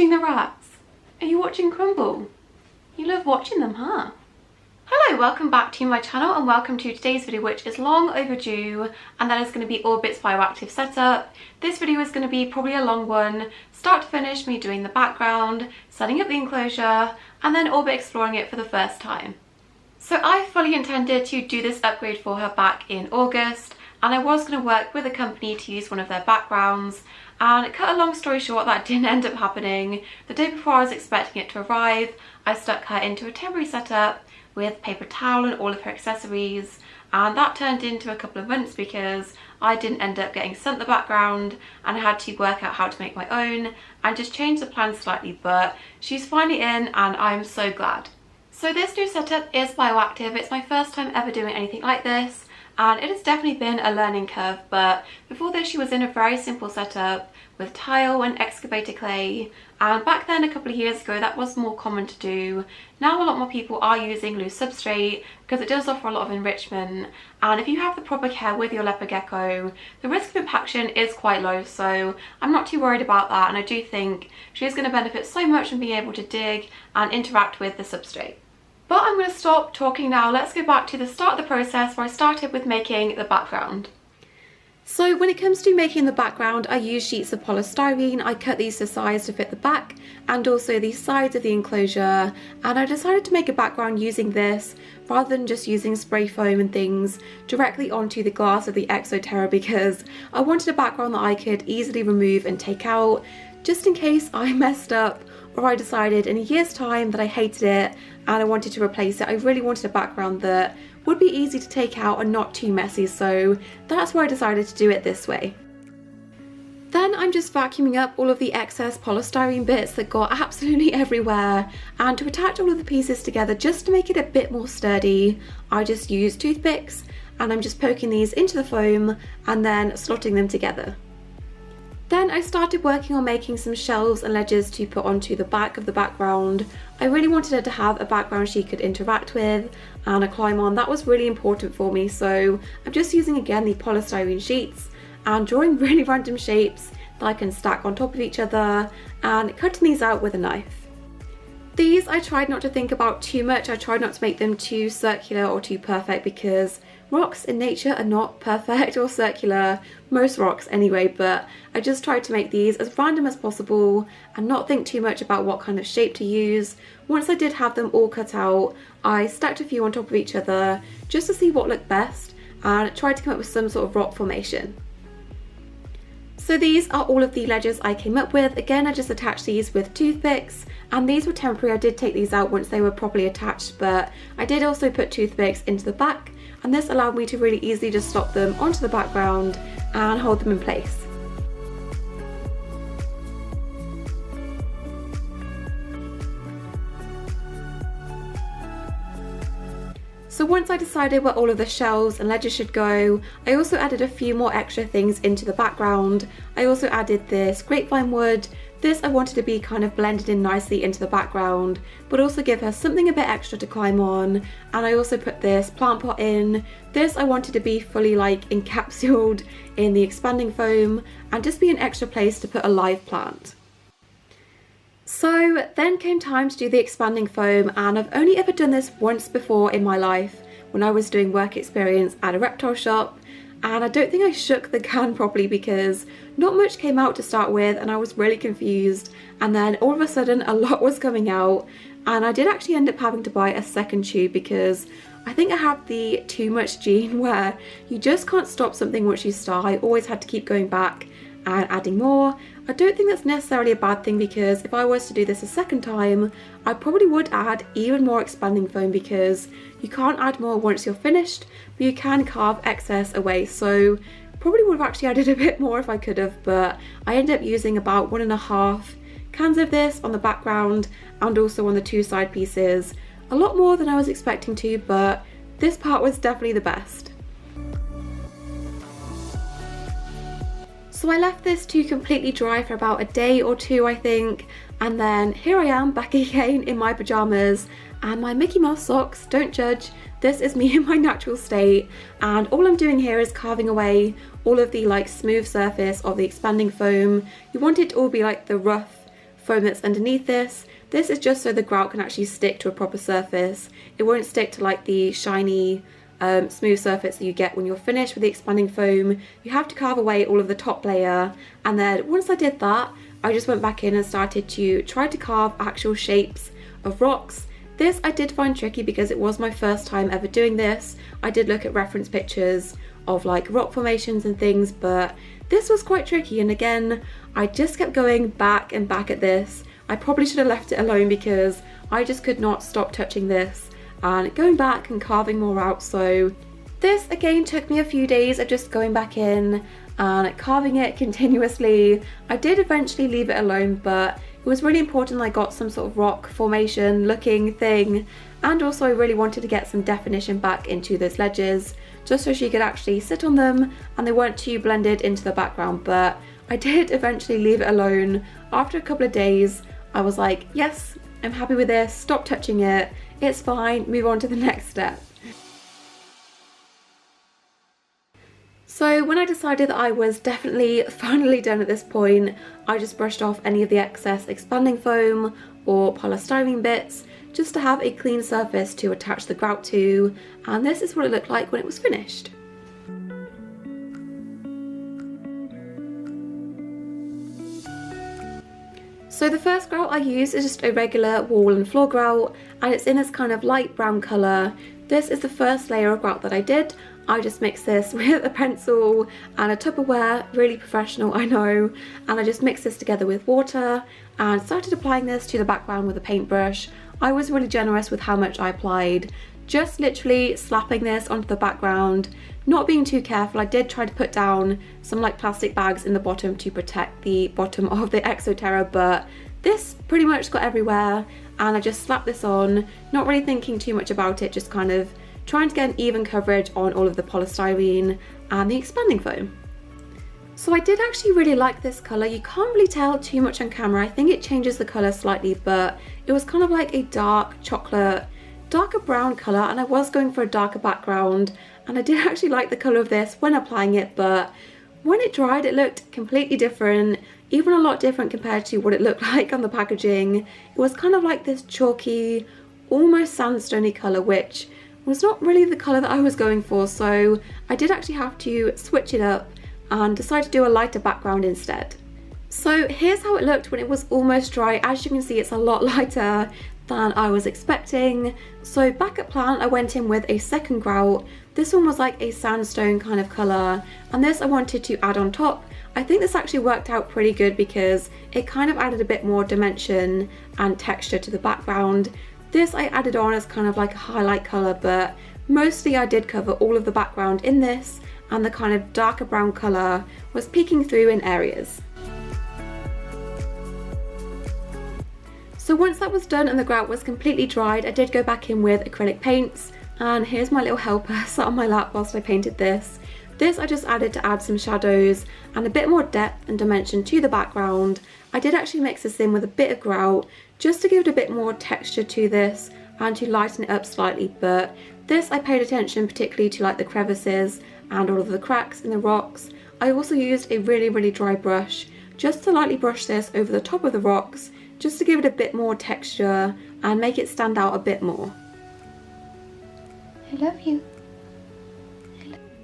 watching the rats? Are you watching crumble? You love watching them, huh? Hello, welcome back to my channel and welcome to today's video, which is long overdue, and that is going to be Orbit's Bioactive setup. This video is going to be probably a long one, start to finish, me doing the background, setting up the enclosure, and then Orbit exploring it for the first time. So I fully intended to do this upgrade for her back in August, and I was going to work with a company to use one of their backgrounds, and cut a long story short, that didn't end up happening. The day before I was expecting it to arrive, I stuck her into a temporary setup with paper towel and all of her accessories, and that turned into a couple of months because I didn't end up getting sent the background and I had to work out how to make my own and just change the plan slightly, but she's finally in and I'm so glad. So this new setup is Bioactive. It's my first time ever doing anything like this, and it has definitely been a learning curve, but before this she was in a very simple setup with tile and excavator clay, and back then a couple of years ago that was more common to do. Now a lot more people are using loose substrate because it does offer a lot of enrichment, and if you have the proper care with your leopard gecko, the risk of impaction is quite low, so I'm not too worried about that, and I do think she's going to benefit so much from being able to dig and interact with the substrate. But I'm going to stop talking now. Let's go back to the start of the process where I started with making the background. So when it comes to making the background, I use sheets of polystyrene. I cut these to size to fit the back and also the sides of the enclosure, and I decided to make a background using this rather than just using spray foam and things directly onto the glass of the Exoterra, because I wanted a background that I could easily remove and take out just in case I messed up or I decided in a year's time that I hated it and I wanted to replace it. I really wanted a background that would be easy to take out and not too messy, so that's why I decided to do it this way. Then I'm just vacuuming up all of the excess polystyrene bits that got absolutely everywhere, and to attach all of the pieces together just to make it a bit more sturdy, I just use toothpicks and I'm just poking these into the foam and then slotting them together. Then I started working on making some shelves and ledges to put onto the back of the background. I really wanted her to have a background she could interact with and a climb on. That was really important for me, so I'm just using again the polystyrene sheets and drawing really random shapes that I can stack on top of each other and cutting these out with a knife. These I tried not to think about too much. I tried not to make them too circular or too perfect because rocks in nature are not perfect or circular, most rocks anyway, but I just tried to make these as random as possible and not think too much about what kind of shape to use. Once I did have them all cut out, I stacked a few on top of each other just to see what looked best and tried to come up with some sort of rock formation. So these are all of the ledges I came up with. Again, I just attached these with toothpicks, and these were temporary. I did take these out once they were properly attached, but I did also put toothpicks into the back, and this allowed me to really easily just slot them onto the background and hold them in place. So once I decided where all of the shelves and ledges should go, I also added a few more extra things into the background. I also added this grapevine wood. This I wanted to be kind of blended in nicely into the background, but also give her something a bit extra to climb on. And I also put this plant pot in. This I wanted to be fully like encapsulated in the expanding foam and just be an extra place to put a live plant. So then came time to do the expanding foam, and I've only ever done this once before in my life when I was doing work experience at a reptile shop, and I don't think I shook the can properly because not much came out to start with and I was really confused, and then all of a sudden a lot was coming out, and I did actually end up having to buy a second tube because I think I have the too much gene where you just can't stop something once you start. I always had to keep going back and adding more. I don't think that's necessarily a bad thing because if I was to do this a second time, I probably would add even more expanding foam because you can't add more once you're finished, but you can carve excess away. So probably would have actually added a bit more if I could have, but I ended up using about 1.5 cans of this on the background and also on the two side pieces. A lot more than I was expecting to, but this part was definitely the best. So I left this to completely dry for about a day or two, I think, and then here I am back again in my pajamas and my Mickey Mouse socks. Don't judge, this is me in my natural state, and all I'm doing here is carving away all of the like smooth surface of the expanding foam. You want it to all be like the rough foam that's underneath this. This is just so the grout can actually stick to a proper surface. It won't stick to like the shiny smooth surface that you get when you're finished with the expanding foam. You have to carve away all of the top layer, and then once I did that, I just went back in and started to try to carve actual shapes of rocks. This I did find tricky because it was my first time ever doing this. I did look at reference pictures of like rock formations and things, but this was quite tricky, and again I just kept going back and back at this. I probably should have left it alone because I just could not stop touching this and going back and carving more out. So this again took me a few days of just going back in and carving it continuously. I did eventually leave it alone, but it was really important I got some sort of rock formation looking thing, and also I really wanted to get some definition back into those ledges just so she could actually sit on them and they weren't too blended into the background. But I did eventually leave it alone. After a couple of days I was like, yes, I'm happy with this, stop touching it, it's fine, move on to the next step. So when I decided that I was definitely finally done at this point, I just brushed off any of the excess expanding foam or polystyrene bits just to have a clean surface to attach the grout to, and this is what it looked like when it was finished. So the first grout I used is just a regular wall and floor grout, and it's in this kind of light brown colour. This is the first layer of grout that I did. I just mixed this with a pencil and a Tupperware, really professional I know, and I just mixed this together with water and started applying this to the background with a paintbrush. I was really generous with how much I applied, just literally slapping this onto the background, not being too careful. I did try to put down some like plastic bags in the bottom to protect the bottom of the Exoterra, but this pretty much got everywhere, and I just slapped this on, not really thinking too much about it, just kind of trying to get an even coverage on all of the polystyrene and the expanding foam. So I did actually really like this colour. You can't really tell too much on camera. I think it changes the colour slightly, but it was kind of like a dark chocolate, darker brown colour, and I was going for a darker background, and I did actually like the colour of this when applying it, but when it dried it looked completely different, even a lot different compared to what it looked like on the packaging. It was kind of like this chalky, almost sandstony colour, which was not really the colour that I was going for, so I did actually have to switch it up and decide to do a lighter background instead. So here's how it looked when it was almost dry. As you can see, it's a lot lighter than I was expecting. So back at plant, I went in with a second grout. This one was like a sandstone kind of colour, and this I wanted to add on top. I think this actually worked out pretty good because it kind of added a bit more dimension and texture to the background. This I added on as kind of like a highlight colour, but mostly I did cover all of the background in this, and the kind of darker brown colour was peeking through in areas. So once that was done and the grout was completely dried, I did go back in with acrylic paints, and here's my little helper sat on my lap whilst I painted this. This I just added to add some shadows and a bit more depth and dimension to the background. I did actually mix this in with a bit of grout just to give it a bit more texture to this and to lighten it up slightly, but this I paid attention particularly to like the crevices and all of the cracks in the rocks. I also used a really dry brush just to lightly brush this over the top of the rocks, just to give it a bit more texture and make it stand out a bit more. I love you.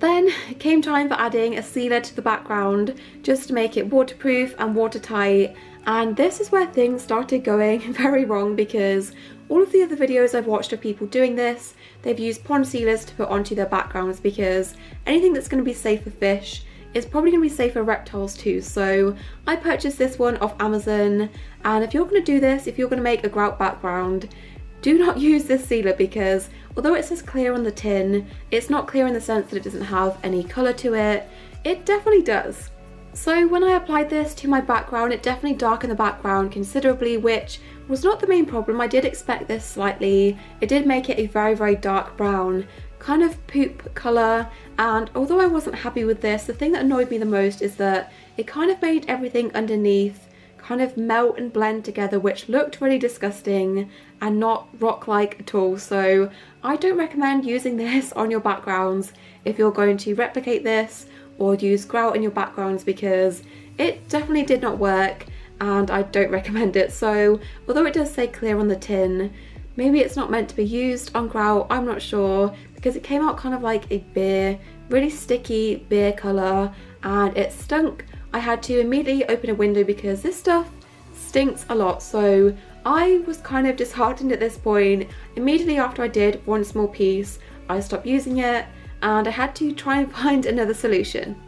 Then it came time for adding a sealer to the background just to make it waterproof and watertight, and this is where things started going very wrong because all of the other videos I've watched of people doing this, they've used pond sealers to put onto their backgrounds because anything that's going to be safe for fish is probably going to be safe for reptiles too. So I purchased this one off Amazon, and if you're going to do this, if you're going to make a grout background, do not use this sealer because although it says clear on the tin, it's not clear in the sense that it doesn't have any colour to it. It definitely does. So when I applied this to my background, it definitely darkened the background considerably, which was not the main problem. I did expect this slightly. It did make it a very dark brown, kind of poop colour, and although I wasn't happy with this, the thing that annoyed me the most is that it kind of made everything underneath kind of melt and blend together, which looked really disgusting and not rock-like at all. So I don't recommend using this on your backgrounds if you're going to replicate this or use grout in your backgrounds because it definitely did not work. and I don't recommend it. So although it does say clear on the tin, maybe it's not meant to be used on grout, I'm not sure, because it came out kind of like a beer, really sticky beer colour, and it stunk. I had to immediately open a window because this stuff stinks a lot. So I was kind of disheartened at this point. Immediately after I did one small piece, I stopped using it and I had to try and find another solution.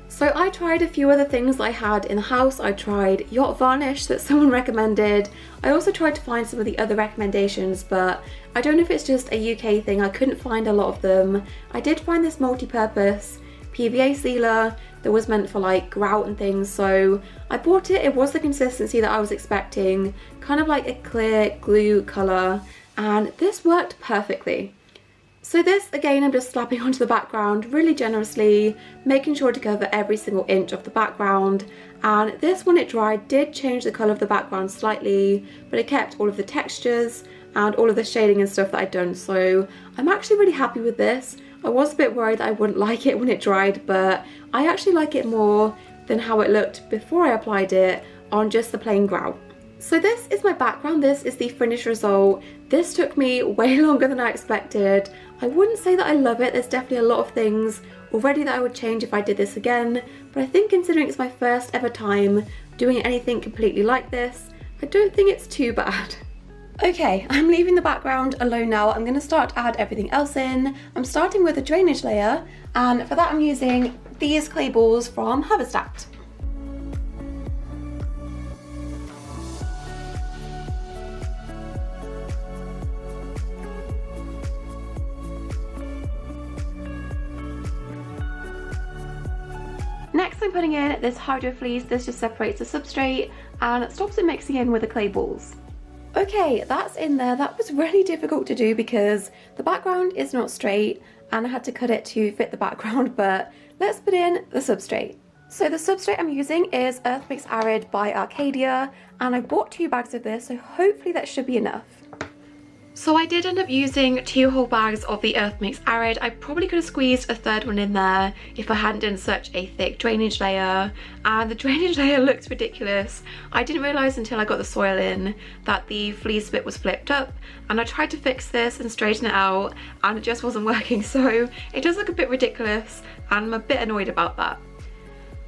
So I tried a few other things I had in the house. I tried yacht varnish that someone recommended. I also tried to find some of the other recommendations, but I don't know if it's just a UK thing. I couldn't find a lot of them. I did find this multi-purpose PVA sealer that was meant for like grout and things, so I bought it. It was the consistency that I was expecting, kind of like a clear glue colour, and this worked perfectly. So this, again, I'm just slapping onto the background really generously, making sure to cover every single inch of the background. And this, when it dried, did change the colour of the background slightly, but it kept all of the textures and all of the shading and stuff that I'd done. So I'm actually really happy with this. I was a bit worried that I wouldn't like it when it dried, but I actually like it more than how it looked before I applied it on just the plain grout. So this is my background, this is the finished result. This took me way longer than I expected. I wouldn't say that I love it. There's definitely a lot of things already that I would change if I did this again, but I think considering it's my first ever time doing anything completely like this, I don't think it's too bad. Okay, I'm leaving the background alone now. I'm going to start to add everything else in. I'm starting with a drainage layer, and for that I'm using these clay balls from Haverstack. Next I'm putting in this hydro fleece. This just separates the substrate and stops it mixing in with the clay balls. Okay, that's in there. That was really difficult to do because the background is not straight and I had to cut it to fit the background, but let's put in the substrate. So the substrate I'm using is Earth Mix Arid by Arcadia, and I bought 2 bags of this, so hopefully that should be enough. So I did end up using 2 whole bags of the Earth Mix Arid. I probably could have squeezed a 3rd one in there if I hadn't done such a thick drainage layer, and the drainage layer looks ridiculous. I didn't realise until I got the soil in that the fleece bit was flipped up, and I tried to fix this and straighten it out and it just wasn't working, so it does look a bit ridiculous and I'm a bit annoyed about that.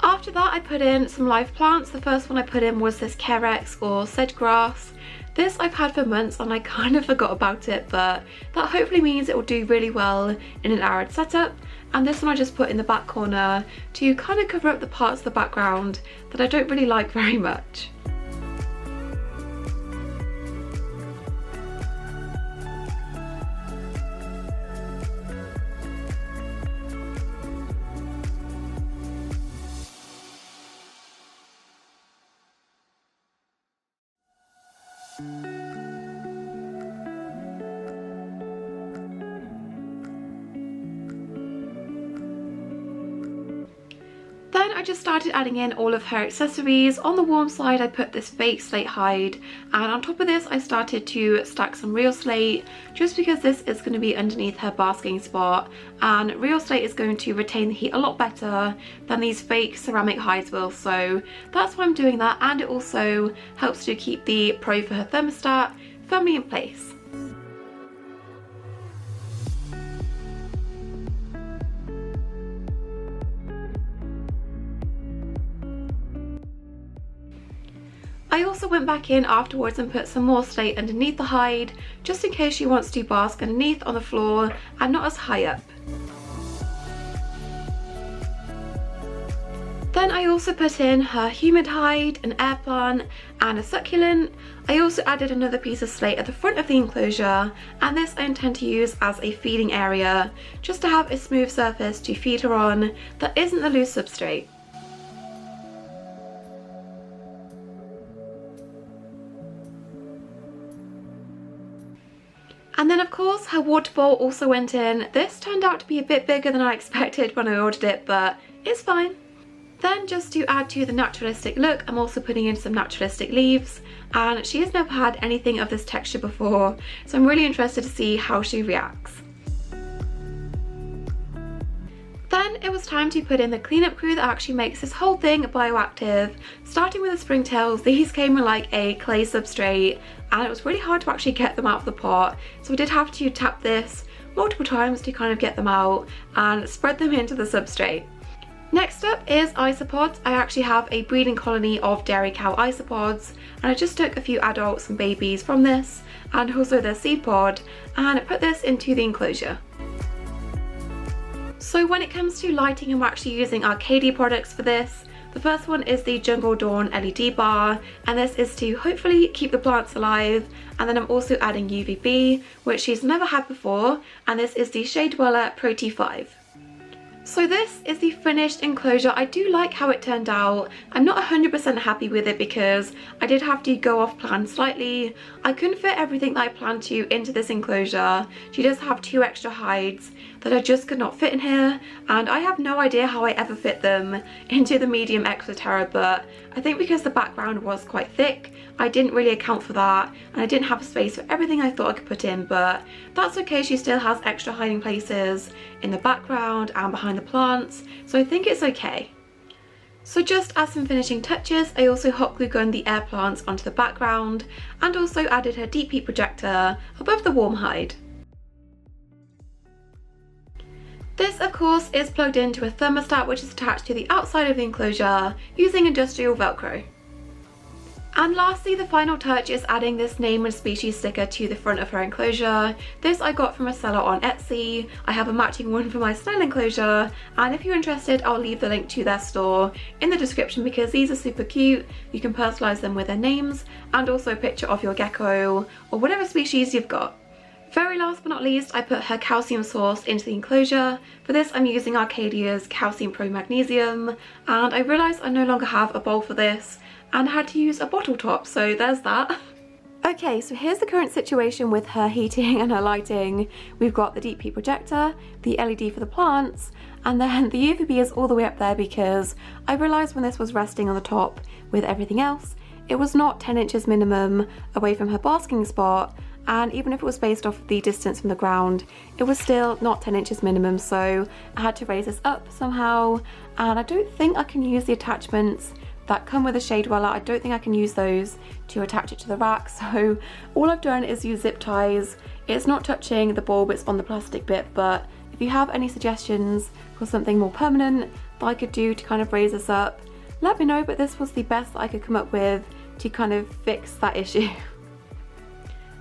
After that I put in some live plants. The first one I put in was this Carex or sedge grass. This I've had for months and I kind of forgot about it, but that hopefully means it will do really well in an arid setup. And this one I just put in the back corner to kind of cover up the parts of the background that I don't really like very much. Then I just started adding in all of her accessories. On the warm side I put this fake slate hide, and on top of this I started to stack some real slate just because this is going to be underneath her basking spot, and real slate is going to retain the heat a lot better than these fake ceramic hides will, so that's why I'm doing that, and it also helps to keep the Pro for her thermostat firmly in place. I also went back in afterwards and put some more slate underneath the hide, just in case she wants to bask underneath on the floor and not as high up. Then I also put in her humid hide, an air plant and a succulent. I also added another piece of slate at the front of the enclosure, and this I intend to use as a feeding area, just to have a smooth surface to feed her on that isn't the loose substrate. And then of course her water bowl also went in. This turned out to be a bit bigger than I expected when I ordered it, but it's fine. Then just to add to the naturalistic look, I'm also putting in some naturalistic leaves, and she has never had anything of this texture before, so I'm really interested to see how she reacts. Then it was time to put in the cleanup crew that actually makes this whole thing bioactive. Starting with the springtails, these came in like a clay substrate and it was really hard to actually get them out of the pot. So I did have to tap this multiple times to kind of get them out and spread them into the substrate. Next up is isopods. I actually have a breeding colony of dairy cow isopods and I just took a few adults and babies from this and also their seed pod and put this into the enclosure. So when it comes to lighting, I'm actually using Arcadia products for this. The first one is the Jungle Dawn LED bar, and this is to hopefully keep the plants alive. And then I'm also adding UVB, which she's never had before, and this is the Shade Dweller Pro T5. So this is the finished enclosure. I do like how it turned out. I'm not 100% happy with it because I did have to go off plan slightly. I couldn't fit everything that I planned to into this enclosure. She does have 2 extra hides that I just could not fit in here, and I have no idea how I ever fit them into the medium Exoterra, but I think because the background was quite thick, I didn't really account for that, and I didn't have space for everything I thought I could put in, but that's okay. She still has extra hiding places in the background and behind the plants, so I think it's okay. So just as some finishing touches, I also hot glue gunned the air plants onto the background and also added her deep heat projector above the warm hide. This of course is plugged into a thermostat which is attached to the outside of the enclosure using industrial velcro. And lastly, the final touch is adding this name and species sticker to the front of her enclosure. This I got from a seller on Etsy. I have a matching one for my snail enclosure, and if you're interested, I'll leave the link to their store in the description because these are super cute. You can personalise them with their names and also a picture of your gecko or whatever species you've got. Very last but not least, I put her calcium source into the enclosure. For this, I'm using Arcadia's Calcium Pro Magnesium, and I realised I no longer have a bowl for this and had to use a bottle top, so there's that. Okay, so here's the current situation with her heating and her lighting. We've got the deep heat projector, the LED for the plants, and then the UVB is all the way up there because I realised when this was resting on the top with everything else, it was not 10 inches minimum away from her basking spot, and even if it was based off the distance from the ground, it was still not 10 inches minimum, so I had to raise this up somehow, and I don't think I can use the attachments that come with a Shade Dweller. I don't think I can use those to attach it to the rack, so all I've done is use zip ties. It's not touching the bulb, it's on the plastic bit, but if you have any suggestions for something more permanent that I could do to kind of raise this up, let me know, but this was the best that I could come up with to kind of fix that issue.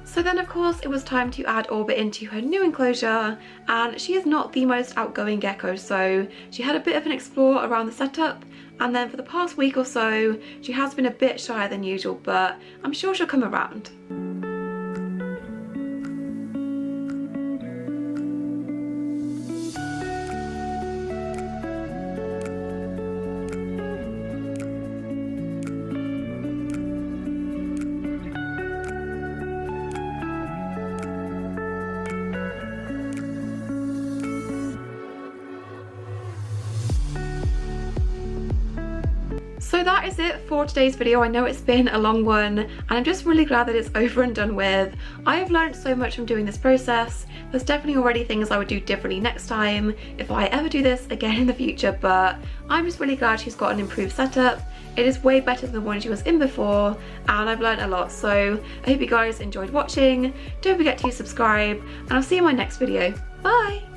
So then of course it was time to add Orbit into her new enclosure, and she is not the most outgoing gecko, so she had a bit of an explore around the setup, and then for the past week or so she has been a bit shyer than usual, but I'm sure she'll come around. So that is it for today's video. I know it's been a long one and I'm just really glad that it's over and done with. I have learned so much from doing this process. There's definitely already things I would do differently next time if I ever do this again in the future, but I'm just really glad she's got an improved setup. It is way better than the one she was in before, and I've learned a lot. So I hope you guys enjoyed watching. Don't forget to subscribe, and I'll see you in my next video. Bye!